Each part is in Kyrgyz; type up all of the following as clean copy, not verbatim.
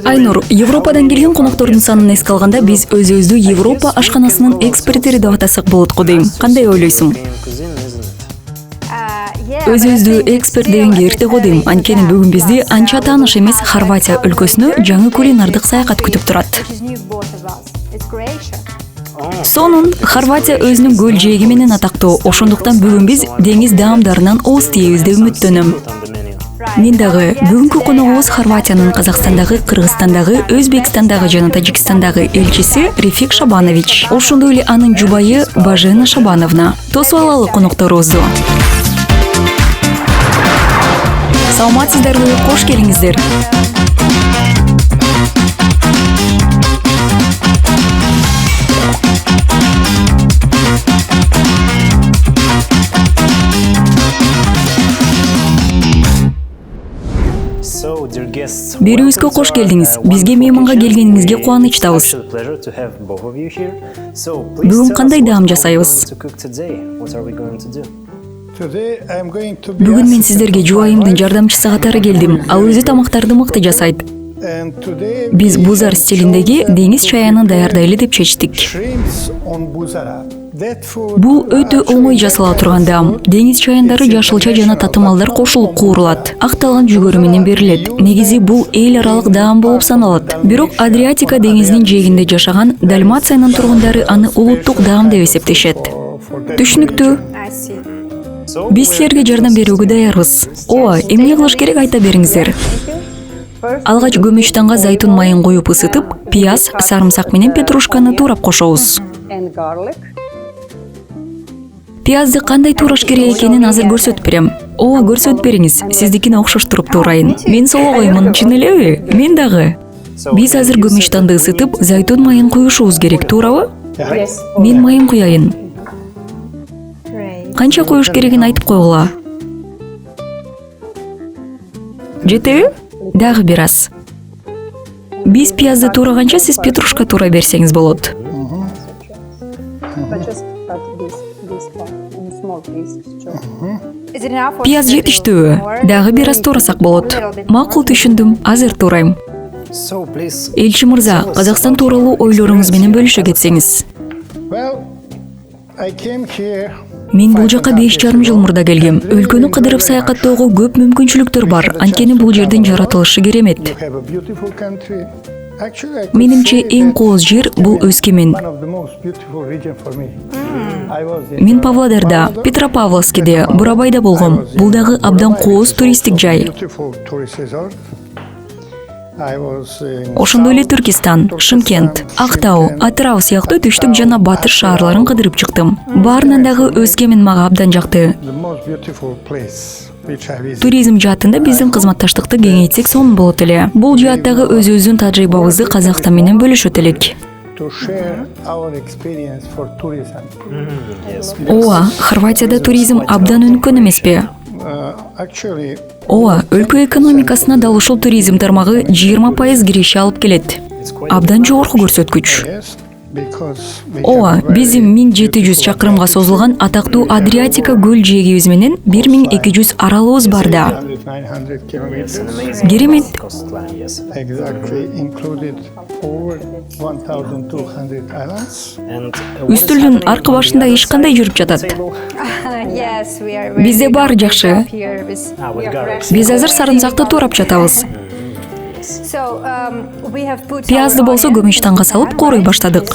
Айнур, Европадан келген коноктордун санын эске алганда биз өзүбүздү Европа ашканасынын экспертери деп атасак болот го дейм. Кандай ойлойсуң? Өзүбүздү эксперт дегенге эрте го дейм. Анткени бүгүн бизди анча тааныш эмес Хорватия өлкөсүнө жаңы кулинардык саякат күтүп турат. Сонун Хорватия өзүнүн көл жээги менен атактуу. Ошондуктан бүгүн биз деңиз даамдарынан ооз тийебиз деп үмүттөнөм. Мен дагы бүгүнкү коногубуз Хорватиянын Казакстандагы, Кыргызстандагы, Өзбекстандагы жана Тажикстандагы элчиси Рефик Шабанович. Ошондой эле анын жубайы Бажена Шабановна. Тосуп алалы конокторубузду. Саламатсыздарбы, кош келиңиздер. Берүүбүзгө кош келдиңиз. Бизге мейманга келгениңизге кубанычтабыз. Бүгүн кандай даам жасайбыз? Бүгүн мен сиздерге жубайымдын жардамчысы катары келдим. Ал өзү тамактарды мыкты жасайт. Биз бузар стилиндеги деңиз чаянын даярдайлы деп чечтик. Бул өтө оңой жасала турган даам. Деңиз чаяндары жашылча жана татымалдар кошулуп куурулат. Акталган жүгөрү менен берилет. Негизи бул эл аралык даам болуп саналат. Бирок Адриатика деңизинин жээгинде жашаган Далмациянын тургундары аны улуттук даам деп эсептешет. Түшүнүктүү? Биз силерге жардам берүүгө даярбыз. Ооба, эмне кылыш керек айта бериңиздер. Алгач көмүчтанга зайтун майын коюп ысытып, пияз, сарымсак менен петрушканы туурап кошобуз. Пиязды кандай туураш керек экенин азыр көрсөтүп берем. Ооба, көрсөтүп бериңиз. Сиздикине окшоштуруп туурайын. Мен сологоймун, чын элеби? Мен дагы. Биз азыр көмүчтанды ысытып, зайтун майын куюшубуз керек, туурабы? Мен майын куяйын. Канча коюш керегин айтып койгула. Жетеби? Дагы бир аз. Биз пиязды туурайганча сиз петрушка туурай берсеңиз болот. Пияз жетиштүүбү? Дагы бир аз туурасак болот. Макул, түшүндүм. Азыр туурайм. Элчи мырза, Казакстан тууралуу ойлоруңуз менен бөлүшө кетсеңиз. Мен бул жака 5,5 жыл мурда келгем. Өлкөнү кыдырып саякаттоого көп мүмкүнчүлүктөр бар. Анткени бул жердин жаратылышы керемет. Менимче эң кооз жер бул Өскемен. Мен Павлодарда, Петропавловскиде, Бурабайда болгом. Бул дагы абдан кооз туристтик жай. Ошондой эле Түркистан, Шымкент, Актау, Атырау сыяктуу түштүк жана батыш шаарларын кыдырып чыктым. Баарынан дагы Өскемен мага абдан жакты. Туризм жаатында биздин кызматташтыкты кеңейтсек сонун болот эле. Бул жааттагы өзүбүздүн тажрыйбабызды Казакстан менен бөлүшөт элек. Ооба, Хорватияда туризм абдан өнүккөн эмеспи? Ооба, өлкө экономикасына дал ушул туризм тармагы 20% киреше алып келет. Абдан жогорку көрсөткүч. Ооба, биздин 1700 чакырымга созулган атактуу Адриатика көл жээгибиз менен 1200 аралыбыз бар да. Керемет. Үстүлдүн аркы башында эч кандай жүрүп жатат. Бизде бар жакшы. Биз азыр сарымсакты туурап жатабыз. Пиязды болсо көмүчтанга салып кууруй баштадык.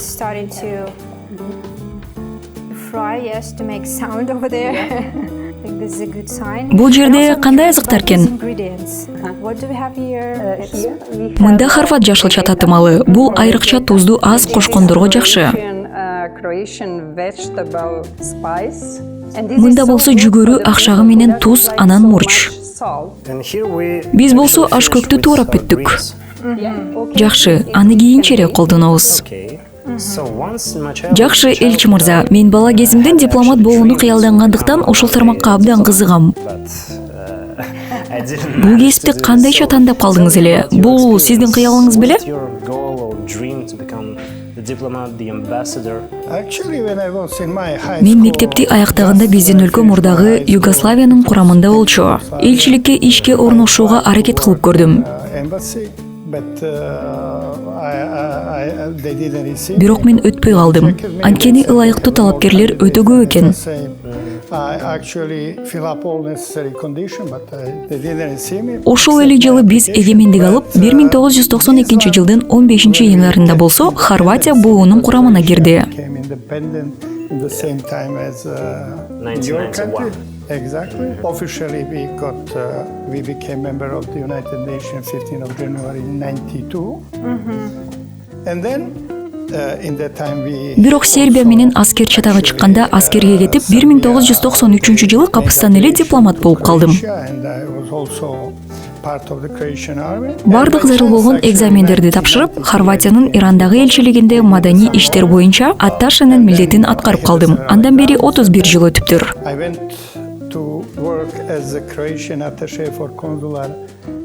Бул жерде кандай азыктар экен? Мында хорват жашылча татымалы. Бул айрыкча тузду аз кошкондорго жакшы. Мында болсо жүгөрү, акшагы менен туз, анан мурч. Биз болсо ашкөктү туурап бүттүк. Жакшы, аны кийинчерээк колдонобуз. Жакшы, элчи мырза, мен бала кезимден дипломат болууну кыялдангандыктан ошол тармакка абдан кызыгам. Бул кесипти кандайча тандап калдыңыз эле? Бул сиздин кыялыңыз беле? Мен мектепти аяктаганда биздин өлкө мурдагы Югославиянын курамында болчу. Элчиликке ишке орношууга аракет кылып көрдүм. Бирок мен өтпөй калдым. Анткени ылайыктуу талапкерлер өтө көп экен. Ошол эле жылы биз эгемендик алып, 1992 жылдын 15 январында болсо, Хорватия БУнун курамына кирди. In the same time as your country. Exactly. Officially, we became member of the United Nations 15th of January 92. And then in that time we. Бирок Сербия менен аскер чатага чыкканда аскерге кетип, 1993 жылы капыстан эле дипломат болуп калдым. Бардык зарыл болгон экзамендерди тапшырып, Хорватиянын Ирандагы элчилигинде маданий иштер боюнча атташанын милдетин аткарып калдым. Андан бери 31 жыл өтүптүр. To work as a Croatian attaché for consular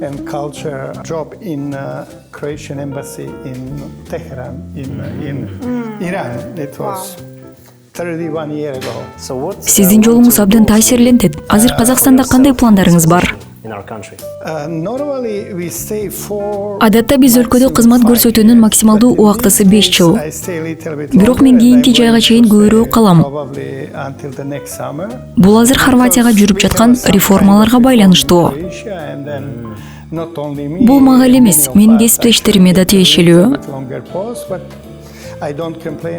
and culture job in Croatian embassy in Tehran in Iran. It was 31 years ago. Сиздин жолуңуз абдан таасирлентет. Азыр Казакстанда кандай пландарыңыз бар? Адатта биз өлкөдө кызмат көрсөтүүнүн максималдуу убактысы 5 жыл. Бирок мен кийинки жайга чейин көбүрөөк калам. Бул азыр Хорватияга жүрүп жаткан реформаларга байланыштуу. Бул мага эле эмес, менин кесиптештериме да тиешелүү.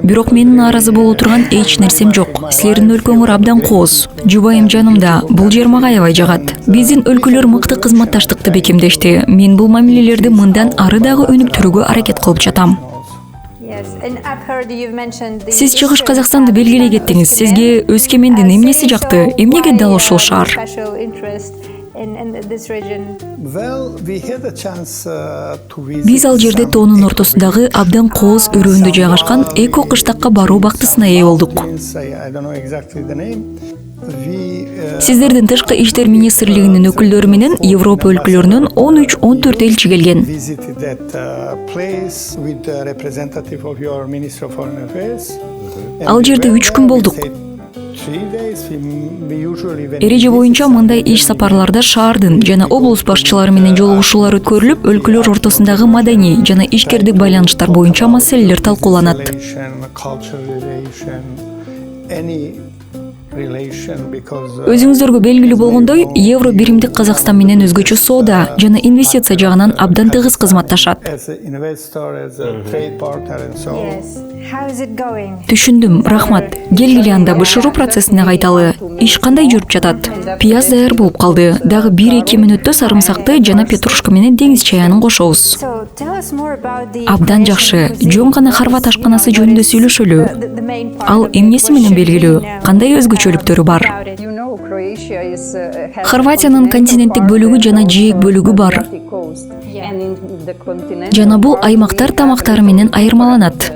Бирок менин нааразы боло турган эч нерсем жок. Силердин өлкөңөр абдан кооз. Жубайым жанымда. Бул жер мага аябай жагат. Биздин өлкөлөр мыкты кызматташтыкты бекемдешти. Мен бул мамилелерди мындан ары дагы өнүктүрүүгө аракет кылып жатам. Сиз Чыгыш Казакстанды белгилей кеттиңиз. Сизге Өскемендин эмнеси жакты? Эмнеге дал ошол шаар? Биз ал жерде тоонун ортосундагы абдан кооз өрөөндө жайгашкан эко кыштакка баруу бактысына ээ болдук. Сиздердин тышкы иштер министрлигинин өкүлдөрү менен Европа өлкөлөрүнөн 13-14 элчи келген. Ал жерде 3 күн болдук. Эреже боюнча мындай иш сапарларда шаардын жана облус башчылары менен жолугушуулар өткөрүлүп, өлкөлөр ортосундагы маданий жана ишкердик байланыштар боюнча маселелер талкууланат. Өзүңүздөргө белгилүү болгондой, евро биримдик Казакстан менен өзгөчө соода жана инвестиция жагынан абдан тыгыз кызматташат. Түшүндүм, рахмат. Келгиле анда бышыруу процессине кайталы. Иш кандай жүрүп жатат? Пияз даяр болуп калды. Дагы 1-2 мүнөттө сарымсакты жана петрушка менен деңиз чаянын кошобуз. Абдан жакшы. Жөн гана хорват ашканасы жөнүндө сүйлөшөлү. Ал эмнеси менен белгилүү? Кандай өзгөчөлүктөрү бар? Хорватиянын континенттик бөлүгү жана жээк бөлүгү бар. Жана бул аймактар тамактары менен айырмаланат.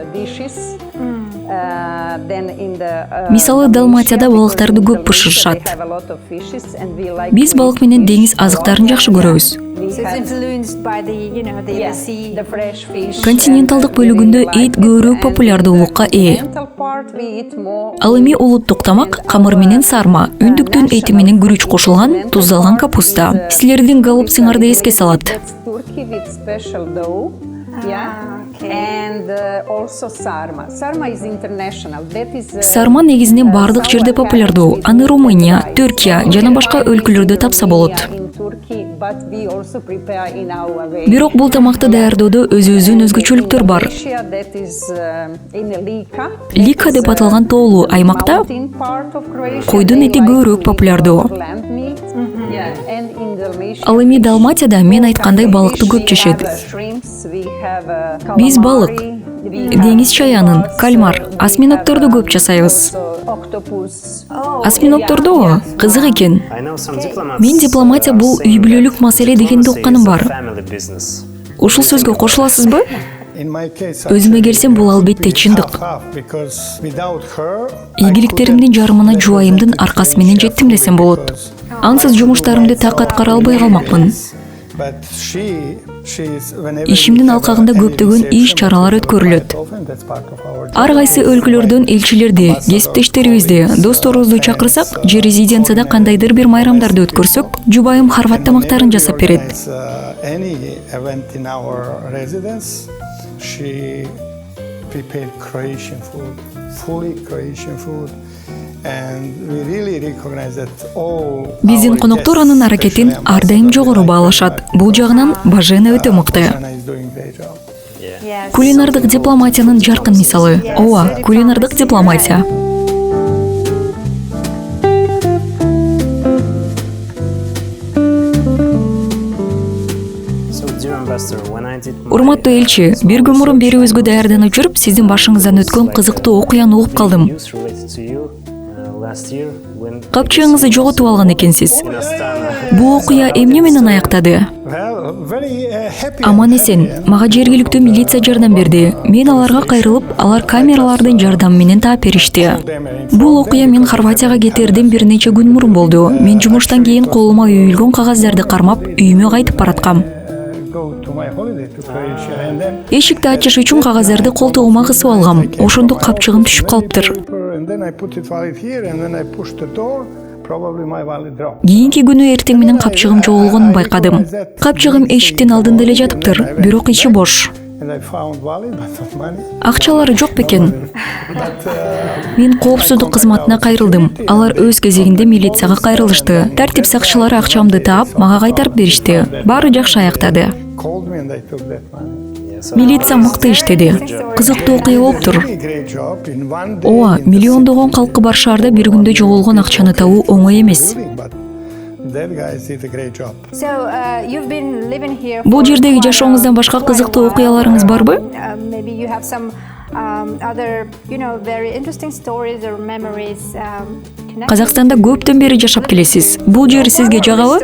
Мисалы, Далматияда балыктарды көп бышырышат. Биз балык менен деңиз азыктарын жакшы көрөбүз. Континенталдык бөлүгүндө эт көбүрөөк популярдуулукка ээ. Ал эми улуттук тамак камыр менен сарма, үндүктүн эти менен күрүч кошулган туздалган капуста. Силердин голубцыңарды эске салат. Сарма негизинен бардык жерде популярдуу. Аны Румыния, Түркия жана башка өлкөлөрдө тапса болот. Бирок бул тамакты даярдоодо өзүбүздүн өзгөчөлүктөр бар. Лика деп аталган тоолуу аймакта койдун эти көбүрөөк популярдуу. Ал эми Далматияда мен айткандай балыкты көп жешет. Биз балык, деңиз чаянын, кальмар, осьминогторду көп жасайбыз. Осьминогторду? Кызык экен. Мен дипломатия бул үй бүлөлүк маселе дегенди укканым бар. Ушул сөзгө кошуласызбы? Өзүмө келсем, бул албетте чындык. Ийгиликтеримдин жарымына жубайымдын аркасы менен жеттим десем болот. Ансыз жумуштарымды так аткара албай калмакмын. But she's whenever Ишимдин алкагында көптөгөн иш чаралар өткөрүлөт. Ар кайсы өлкөлөрдөн элчилерди, кесиптештерибизди, досторубузду чакырсак, же резиденцияда кандайдыр бир майрамдарды өткөрсөк, жубайым хорват тамактарын жасап берет. Any event in our residence, she prepared Croatian food, fully Croatian food. And we really recognize that all Биздин коноктор анын аракетин ар дайым жогору баалашат. Бул жагынан Бажена өтө мыкты. Кулинардык дипломатиянын жаркын мисалы. Ооба, кулинардык дипломатия. Урматтуу элчи, бир күн мурун берүүбүзгө даярданып жүрүп, сиздин башыңыздан өткөн кызыктуу окуяны угуп калдым. Капчыгыңызды жоготуп алган экенсиз. Бул окуя эмне менен аяктады? Аман эсен, мага жергиликтүү милиция жардам берди. Мен аларга кайрылып, алар камералардын жардамы менен таап беришти. Бул окуя мен Хорватияга кетерден бир нече күн мурун болду. Мен жумуштан кийин колума үйүлгөн кагаздарды кармап, үйүмө кайтып бараткам. Эшикти ачыш үчүн кагаздарды колтугума кысып алгам. Ошондо капчыгым түшүп калыптыр. Кийинки күнү эртең менен капчыгым жоголгонун байкадым. Капчыгым эшиктин алдында эле жатыптыр, бирок ичи бош. Акчалары жок бекен. Мен коопсуздук кызматына кайрылдым. Алар өз кезегинде милицияга кайрылышты. Тартип сакчылары акчамды таап, мага кайтарып беришти. Баары жакшы аяктады. Милиция мыкты иштеди. Кызыктуу окуя болуптур. Ооба, миллиондогон калкы бар шаарда бир күндө жоголгон акчаны табуу оңой эмес. Бул жердеги жашооңуздан башка кызыктуу окуяларыңыз барбы? Казакстанда көптөн бери жашап келесиз. Бул жер сизге жагабы?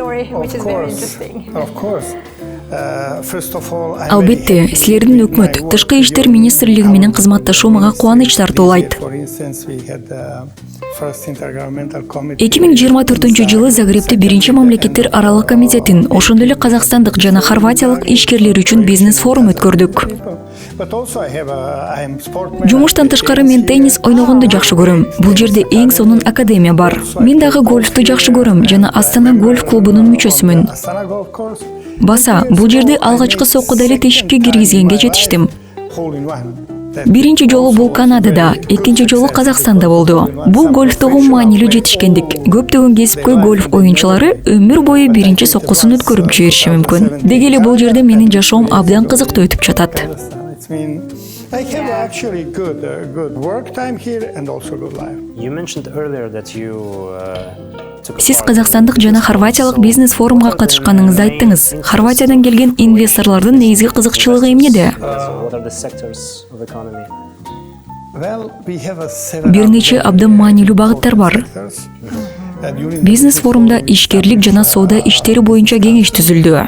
Албетте, силердин өкмөт, тышкы иштер министрлиги менен кызматташуу мага кубаныч тартуулайт. 2024 жылы Загребде биринчи мамлекеттер аралык комитетин, ошондой эле казакстандык жана хорватиялык ишкерлер үчүн бизнес форум өткөрдүк. Жумуштан тышкары мен теннис ойногонду жакшы көрөм. Бул жерде эң сонун академия бар. Мен дагы гольфту жакшы көрөм жана Астана гольф клубунун мүчөсүмүн. Баса, бул жерде алгачкы соккуда эле тешикке киргизгенге жетиштим. Биринчи жолу бул Канадада, экинчи жолу Казакстанда болду. Бул гольфтогу маанилүү жетишкендик. Көптөгөн кесипкөй гольф оюнчулары өмүр бою биринчи соккусун өткөрүп жибериши мүмкүн. Деги эле бул жерде менин жашоом абдан кызыктуу өтүп жатат. I have actually good work time here and also good life. You mentioned earlier that you Сиз казакстандык жана хорватиялык бизнес форумга катышканыңызды айттыңыз. Хорватиядан келген инвесторлордун негизги кызыкчылыгы эмнеде? Бир нече абдан маанилүү багыттар бар. Бизнес форумда ишкерлик жана соода иштери боюнча кеңеш түзүлдү.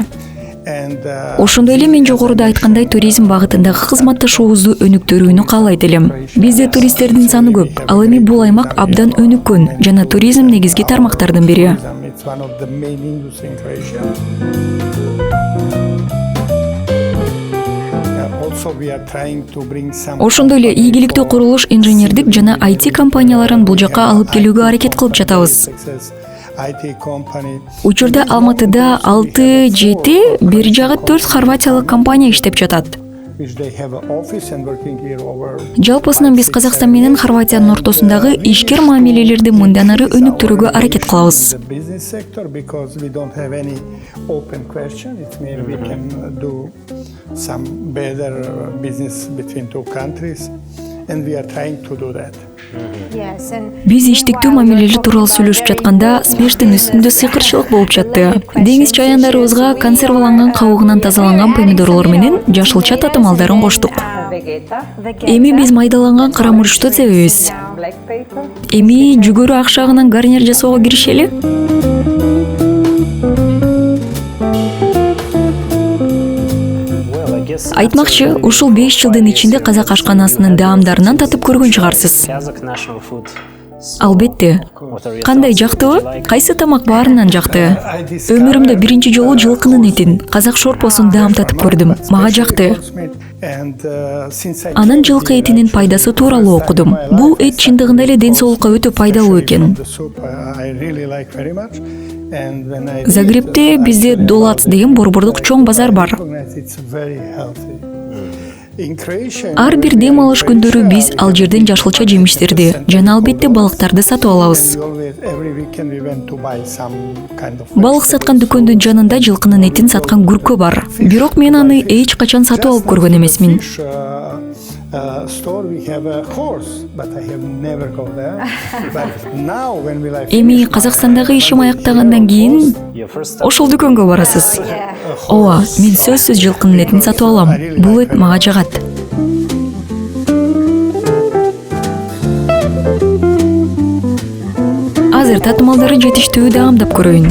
Ошондой эле мен жогоруда айткандай туризм багытындагы кызматташуубузду өнүктүрүүнү каалайт элем. Бизде туристтердин саны көп, ал эми бул аймак абдан өнүккөн жана туризм негизги тармактардын бири. Ошондой эле ийгиликтүү курулуш инженердик жана IT компанияларын бул жакка алып келүүгө аракет кылып жатабыз. Учурда Алматыда 6-7, бир жагы 4 хорватиялык компания иштеп жатат. Жалпысынан биз Казакстан менен Хорватиянын ортосундагы ишкер мамилелерди мындан ары өнүктүрүүгө аракет кылабыз. Биз иштиктүү мамилелер тууралуу сүйлөшүп жатканда смештин үстүндө сыйкырчылык болуп жатты. Деңиз чаяндарыбызга консерваланган кабыгынан тазаланган помидорлор менен жашылча татымалдарын коштук. Эми биз майдаланган кара мурчту себебиз. Эми жүгөрү акшагынан гарнир жасоого киришели. Айтмакчы, ушул 5 жылдын ичинде казак ашканасынын даамдарынан татып көргөн чыгарсыз. Албетте. Кандай жактыбы? Кайсы тамак баарынан жакты? Өмүрүмдө биринчи жолу жылкынын этин, казак шорпосун даамтатып көрдүм. Мага жакты. Анан жылкы этинин пайдасы тууралуу окудум. Бул эт чындыгында эле ден соолукка өтө пайдалуу экен. Загребте бизде Долац деген борбордук чоң базар бар. Ар бир дем алыш күндөрү биз ал жерден жашылча жемиштерди жана албетте балыктарды сатып алабыз. Балык саткан дүкөндүн жанында жылкынын этин саткан күркө бар. Бирок мен аны эч качан сатып алып көргөн эмесмин. Эми Казакстандагы ишим аяктагандан кийин ошол дүкөнгө барасыз. Ооба, мен сөзсүз жылкынын этин сатып алам. Бул эт мага жагат. Азыр татымалдары жетиштүү даамдап көрөйүн.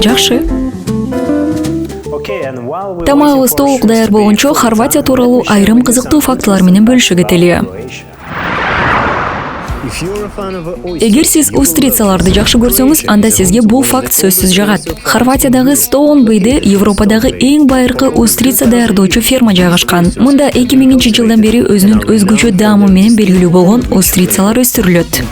Жакшы. Тамагыбыз толук даяр болгончо Хорватия тууралуу айрым кызыктуу фактылар менен бөлүшө кетели. Эгер сиз устрицаларды жакшы көрсөңүз, анда сизге бул факт сөзсүз жагат. Хорватиядагы Стоунбейде Европадагы эң байыркы устрица даярдоочу ферма жайгашкан. Мында 2000 жылдан бери өзүнүн өзгөчө даамы менен белгилүү болгон устрицалар өстүрүлөт.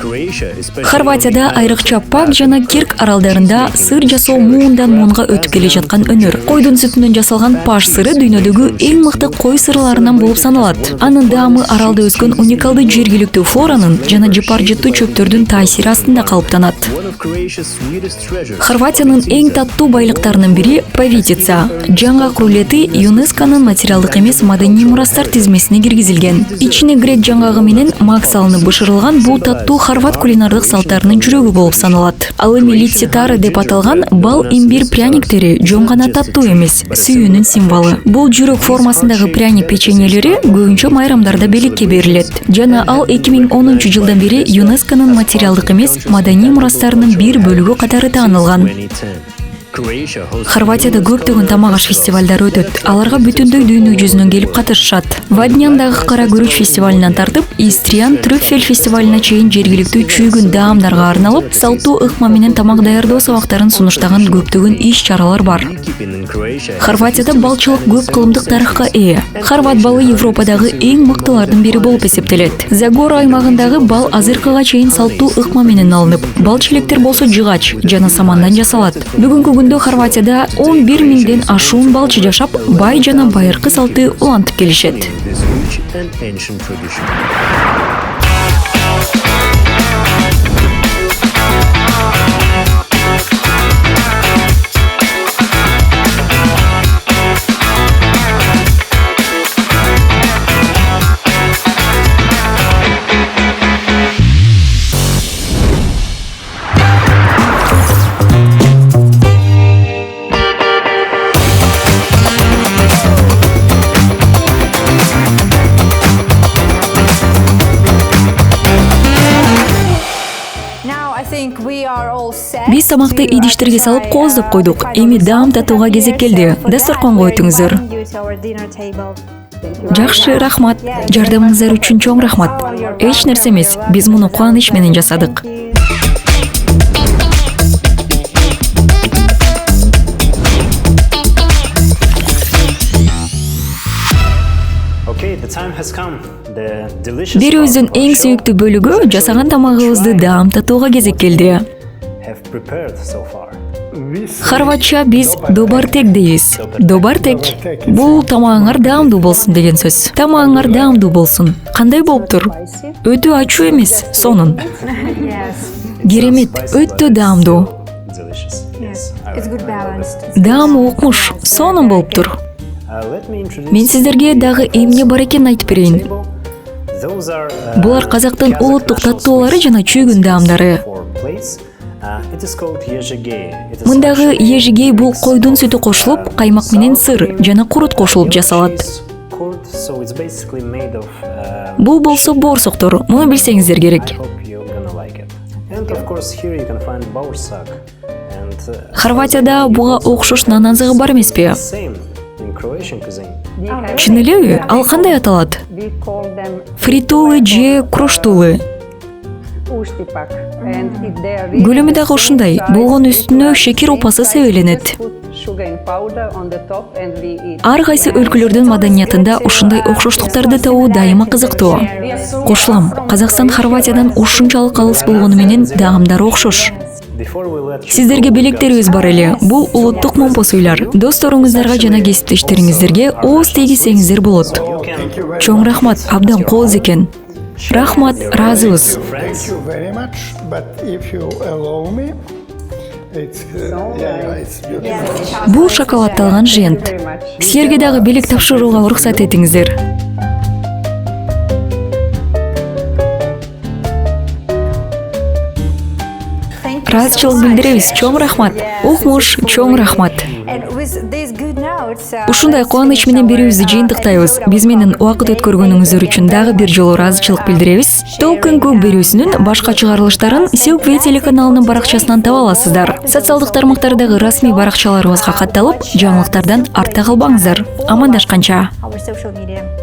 Хорватияда айрыкча Пак жана Кирк аралдарында сыр жасоо муундан муунга өтүп келе жаткан өнөр. Койдун сүтүнөн жасалган паш сыры дүйнөдөгү эң мыкты кой сырларынан болуп саналат. Анын даамы аралда өскөн уникалдуу жергиликтүү флоранын жана жыпар-жыттуу чөптөрдүн таасири астында калыптанат. Хорватиянын эң таттуу байлыктарынын бири Повитица. Жаңгак рулети ЮНЕСКОнун материалдык эмес маданий мурастар тизмесине киргизилген. Ичине грек жаңгагы менен мак салынып бышырылган бул таттуу хорват кулинардык салттарынын жүрөгү болуп саналат. Ал эми лицитары деп аталган бал имбирь пряниктери жөн гана таттуу эмес, сүйүүнүн символу. Бул жүрөк формасындагы пряник печеньелери көбүнчө майрамдарда белекке берилет. Жана ал 2010 жылдан бери ЮНЕСКОнун материалдык эмес маданий мурастарынын бир бөлүгү катары таанылган. Хорватияда көптөгөн тамак аш фестивалдары өтөт. Аларга бүтүндөй дүйнө жүзүнөн келип катышышат. Вадняндагы кара күрүч фестивалынан тартып, Истриан трюфель фестивалына чейин жергиликтүү чүйгүн даамдарга арналып, салттуу ыкма менен тамак даярдоо сабактарын сунуштаган көптөгөн иш-чаралар бар. Хорватияда балчылык көп кылымдык тарыхка ээ. Хорват балы Европадагы эң мыктылардын бири болуп эсептелет. Загора аймагындагы бал азыркыга чейин салттуу ыкма менен алынып, бал челектер болсо жыгач жана самандан жасалат. Бүгүнкү күндө Хорватияда 11 миңден ашуун балчы жашап, бай жана байыркы салты улантып келишет. Биз тамакты идиштерге салып кооздоп койдук. Эми даам татууга кезек келди. Дасторконго өтүңүздөр. Жакшы, рахмат. Жардамыңыздар үчүн чоң рахмат. Эч нерсе эмес. Биз муну кубаныч менен жасадык. Берүүбүздүн эң сүйүктүү бөлүгү жасаган тамагыбызды даам татууга кезек келди. Хорватча биз добартек дейбиз. Добартек бул тамагыңар даамдуу болсун деген сөз. Тамагыңар даамдуу болсун. Кандай болуптур? Өтө ачуу эмес, сонун. Керемет, өтө даамдуу. Даамы укмуш, сонун болуптур. Мен сиздерге дагы эмне бар экенин айтып берейин. Булар Казактын улуттук таттуулары жана чүйгүн даамдары. Мындагы ежигей бул койдун сүтү кошулуп, каймак менен сыр жана курут кошулуп жасалат. Бул болсо боорсоктор, муну билсеңиздер керек. Хорватияда буга окшош нан азыгы бар эмеспи? Same in Croatian cuisine. Чын элеби? Ал кандай аталат? We call them Фритулы же кроштулы. ustipak. And if they are really Көлөмү дагы ушундай. Болгон үстүнө шекер опасы себеленет. put sugar in powder on the top and we eat. Ар кайсы өлкөлөрдүн маданиятында ушундай окшоштуктарды табуу дайыма кызыктуу. Кошулам, Казакстан Хорватиядан ушунчалык алыс болгону менен даамдары окшош. Before we let you Сиздерге белектерибиз бар эле. Бул улуттук момпос уйлар. Досторуңуздарга жана кесиптештериңиздерге ооз тийгизсеңиздер болот. Thank you very Чоң рахмат, абдан кооз экен. Рахмат, разыбыз. Thank you very much. But if you allow me, it's beautiful. Бул шоколадталган жент. Силерге дагы белек тапшырууга уруксат этиңиздер. Ыраазычылык билдиребиз. Чоң рахмат. Укмуш, чоң рахмат. Ушундай кубаныч менен берүүбүздү жыйынтыктайбыз. Биз менен убакыт өткөргөнүңүздөр үчүн дагы бир жолу ыраазычылык билдиребиз. Толкун Кук берүүсүнүн башка чыгарылыштарын Silk телеканалынын баракчасынан таба аласыздар. Социалдык тармактардагы расмий баракчаларыбызга катталып, жаңылыктардан артта калбаңыздар. Амандашканча. Our social media.